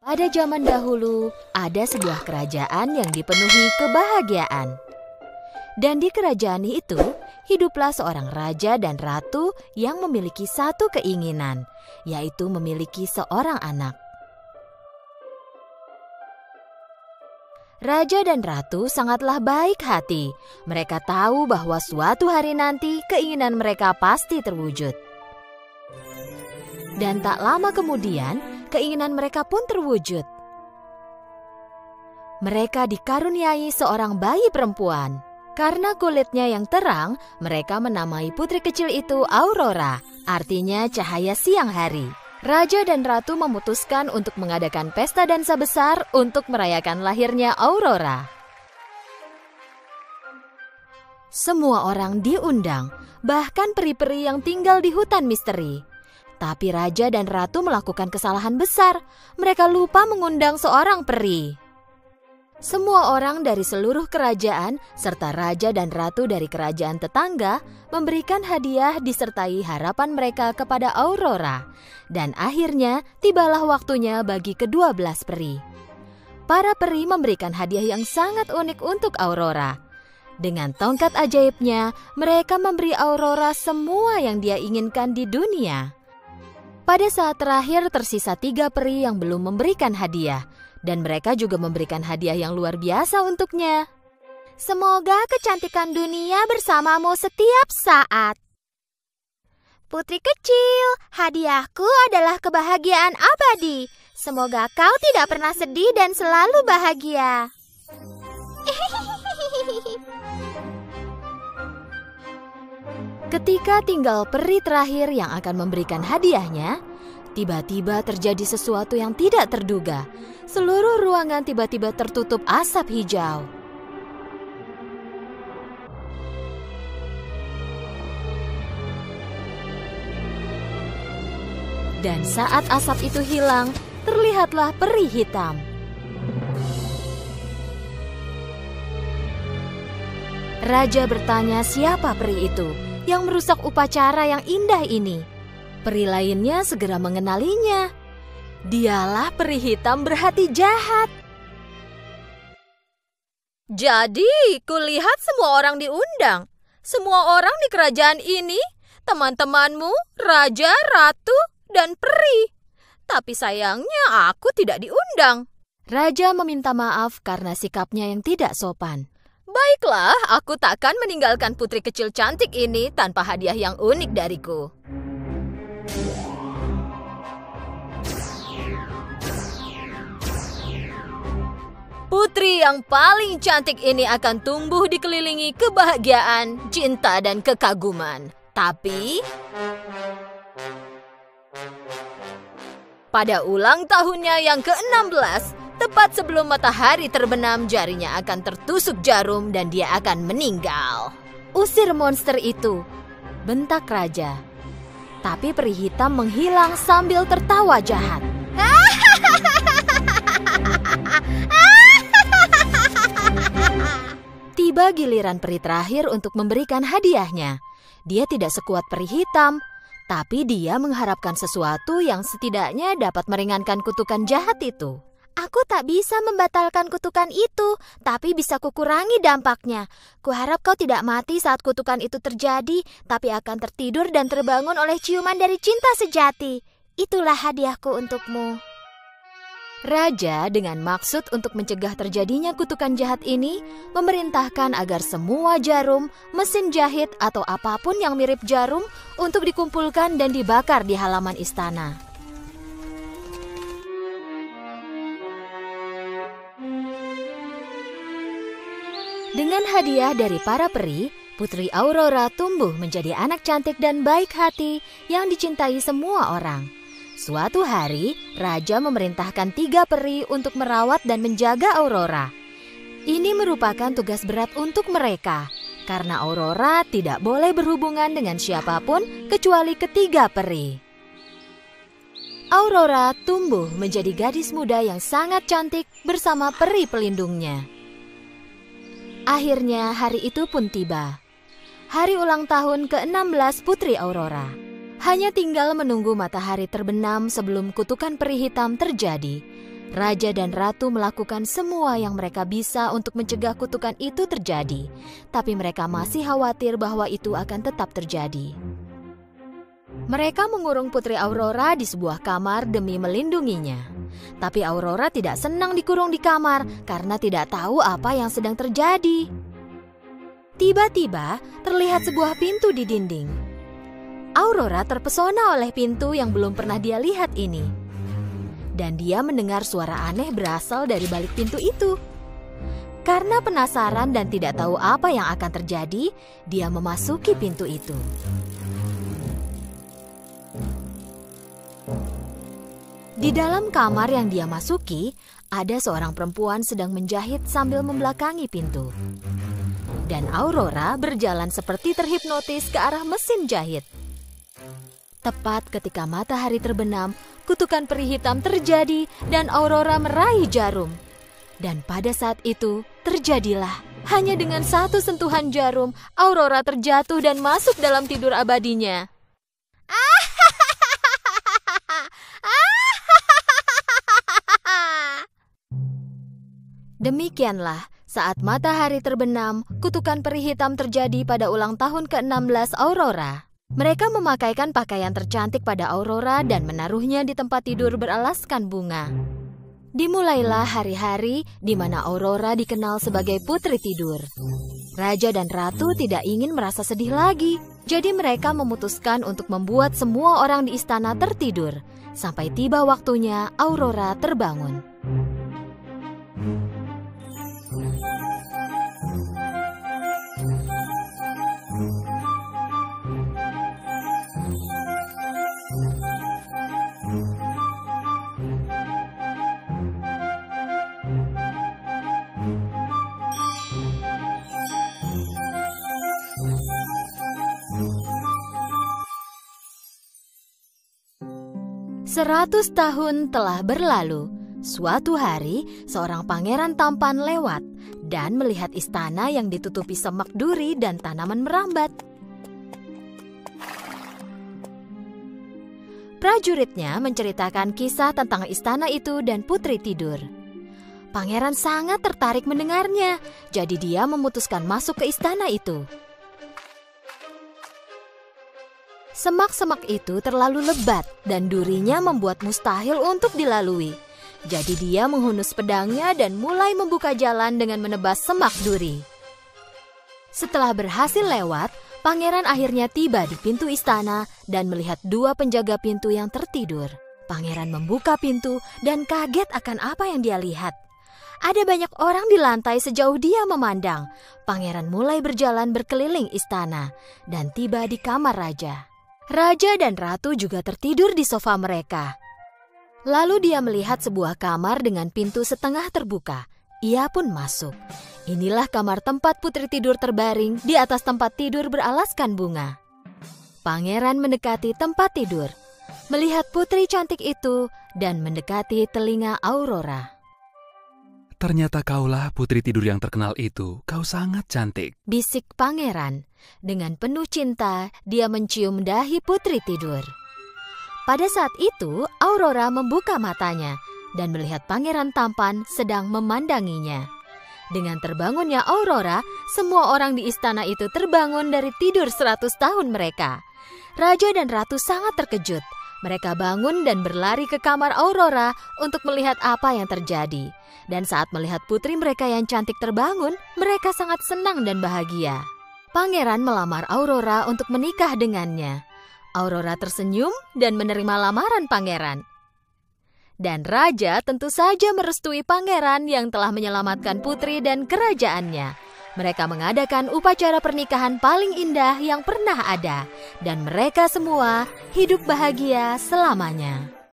Pada zaman dahulu, ada sebuah kerajaan yang dipenuhi kebahagiaan. Dan di kerajaan itu, hiduplah seorang raja dan ratu yang memiliki satu keinginan, yaitu memiliki seorang anak. Raja dan ratu sangatlah baik hati. Mereka tahu bahwa suatu hari nanti keinginan mereka pasti terwujud. Dan tak lama kemudian, keinginan mereka pun terwujud. Mereka dikaruniai seorang bayi perempuan. Karena kulitnya yang terang, mereka menamai putri kecil itu Aurora, artinya cahaya siang hari. Raja dan ratu memutuskan untuk mengadakan pesta dansa besar untuk merayakan lahirnya Aurora. Semua orang diundang, bahkan peri-peri yang tinggal di hutan misteri. Tapi raja dan ratu melakukan kesalahan besar. Mereka lupa mengundang seorang peri. Semua orang dari seluruh kerajaan, serta raja dan ratu dari kerajaan tetangga, memberikan hadiah disertai harapan mereka kepada Aurora. Dan akhirnya, tibalah waktunya bagi ke-12 peri. Para peri memberikan hadiah yang sangat unik untuk Aurora. Dengan tongkat ajaibnya, mereka memberi Aurora semua yang dia inginkan di dunia. Pada saat terakhir tersisa 3 peri yang belum memberikan hadiah, dan mereka juga memberikan hadiah yang luar biasa untuknya. Semoga kecantikan dunia bersamamu setiap saat. Putri kecil, hadiahku adalah kebahagiaan abadi. Semoga kau tidak pernah sedih dan selalu bahagia. Ketika tinggal peri terakhir yang akan memberikan hadiahnya, tiba-tiba terjadi sesuatu yang tidak terduga. Seluruh ruangan tiba-tiba tertutup asap hijau. Dan saat asap itu hilang, terlihatlah peri hitam. Raja bertanya siapa peri itu yang merusak upacara yang indah ini. Peri lainnya segera mengenalinya. Dialah peri hitam berhati jahat. Jadi, kulihat semua orang diundang. Semua orang di kerajaan ini, teman-temanmu, raja, ratu, dan peri. Tapi sayangnya aku tidak diundang. Raja meminta maaf karena sikapnya yang tidak sopan. Baiklah, aku takkan meninggalkan putri kecil cantik ini tanpa hadiah yang unik dariku. Putri yang paling cantik ini akan tumbuh dikelilingi kebahagiaan, cinta, dan kekaguman. Tapi pada ulang tahunnya yang ke-16, tepat sebelum matahari terbenam, jarinya akan tertusuk jarum dan dia akan meninggal. Usir monster itu, bentak raja. Tapi peri hitam menghilang sambil tertawa jahat. Tiba giliran peri terakhir untuk memberikan hadiahnya. Dia tidak sekuat peri hitam, tapi dia mengharapkan sesuatu yang setidaknya dapat meringankan kutukan jahat itu. Aku tak bisa membatalkan kutukan itu, tapi bisa kukurangi dampaknya. Kuharap kau tidak mati saat kutukan itu terjadi, tapi akan tertidur dan terbangun oleh ciuman dari cinta sejati. Itulah hadiahku untukmu. Raja dengan maksud untuk mencegah terjadinya kutukan jahat ini, memerintahkan agar semua jarum, mesin jahit, atau apapun yang mirip jarum untuk dikumpulkan dan dibakar di halaman istana. Dengan hadiah dari para peri, Putri Aurora tumbuh menjadi anak cantik dan baik hati yang dicintai semua orang. Suatu hari, Raja memerintahkan 3 peri untuk merawat dan menjaga Aurora. Ini merupakan tugas berat untuk mereka, karena Aurora tidak boleh berhubungan dengan siapapun kecuali ketiga peri. Aurora tumbuh menjadi gadis muda yang sangat cantik bersama peri pelindungnya. Akhirnya hari itu pun tiba. Hari ulang tahun ke-16 Putri Aurora. Hanya tinggal menunggu matahari terbenam sebelum kutukan peri hitam terjadi. Raja dan ratu melakukan semua yang mereka bisa untuk mencegah kutukan itu terjadi, tapi mereka masih khawatir bahwa itu akan tetap terjadi. Mereka mengurung Putri Aurora di sebuah kamar demi melindunginya. Tapi Aurora tidak senang dikurung di kamar karena tidak tahu apa yang sedang terjadi. Tiba-tiba terlihat sebuah pintu di dinding. Aurora terpesona oleh pintu yang belum pernah dia lihat ini. Dan dia mendengar suara aneh berasal dari balik pintu itu. Karena penasaran dan tidak tahu apa yang akan terjadi, dia memasuki pintu itu. Di dalam kamar yang dia masuki, ada seorang perempuan sedang menjahit sambil membelakangi pintu. Dan Aurora berjalan seperti terhipnotis ke arah mesin jahit. Tepat ketika matahari terbenam, kutukan peri hitam terjadi dan Aurora meraih jarum. Dan pada saat itu, terjadilah. Hanya dengan satu sentuhan jarum, Aurora terjatuh dan masuk dalam tidur abadinya. Demikianlah, saat matahari terbenam, kutukan peri hitam terjadi pada ulang tahun ke-16 Aurora. Mereka memakaikan pakaian tercantik pada Aurora dan menaruhnya di tempat tidur beralaskan bunga. Dimulailah hari-hari di mana Aurora dikenal sebagai putri tidur. Raja dan ratu tidak ingin merasa sedih lagi, jadi mereka memutuskan untuk membuat semua orang di istana tertidur, sampai tiba waktunya Aurora terbangun. Seratus tahun telah berlalu. Suatu hari, seorang pangeran tampan lewat dan melihat istana yang ditutupi semak duri dan tanaman merambat. Prajuritnya menceritakan kisah tentang istana itu dan putri tidur. Pangeran sangat tertarik mendengarnya, jadi dia memutuskan masuk ke istana itu. Semak-semak itu terlalu lebat dan durinya membuat mustahil untuk dilalui. Jadi dia menghunus pedangnya dan mulai membuka jalan dengan menebas semak duri. Setelah berhasil lewat, pangeran akhirnya tiba di pintu istana dan melihat dua penjaga pintu yang tertidur. Pangeran membuka pintu dan kaget akan apa yang dia lihat. Ada banyak orang di lantai sejauh dia memandang. Pangeran mulai berjalan berkeliling istana dan tiba di kamar raja. Raja dan ratu juga tertidur di sofa mereka. Lalu dia melihat sebuah kamar dengan pintu setengah terbuka. Ia pun masuk. Inilah kamar tempat putri tidur terbaring di atas tempat tidur beralaskan bunga. Pangeran mendekati tempat tidur, melihat putri cantik itu dan mendekati telinga Aurora. Ternyata kaulah putri tidur yang terkenal itu. Kau sangat cantik, bisik pangeran. Dengan penuh cinta, dia mencium dahi putri tidur. Pada saat itu, Aurora membuka matanya dan melihat pangeran tampan sedang memandanginya. Dengan terbangunnya Aurora, semua orang di istana itu terbangun dari tidur 100 tahun mereka. Raja dan ratu sangat terkejut. Mereka bangun dan berlari ke kamar Aurora untuk melihat apa yang terjadi. Dan saat melihat putri mereka yang cantik terbangun, mereka sangat senang dan bahagia. Pangeran melamar Aurora untuk menikah dengannya. Aurora tersenyum dan menerima lamaran pangeran. Dan raja tentu saja merestui pangeran yang telah menyelamatkan putri dan kerajaannya. Mereka mengadakan upacara pernikahan paling indah yang pernah ada. Dan mereka semua hidup bahagia selamanya.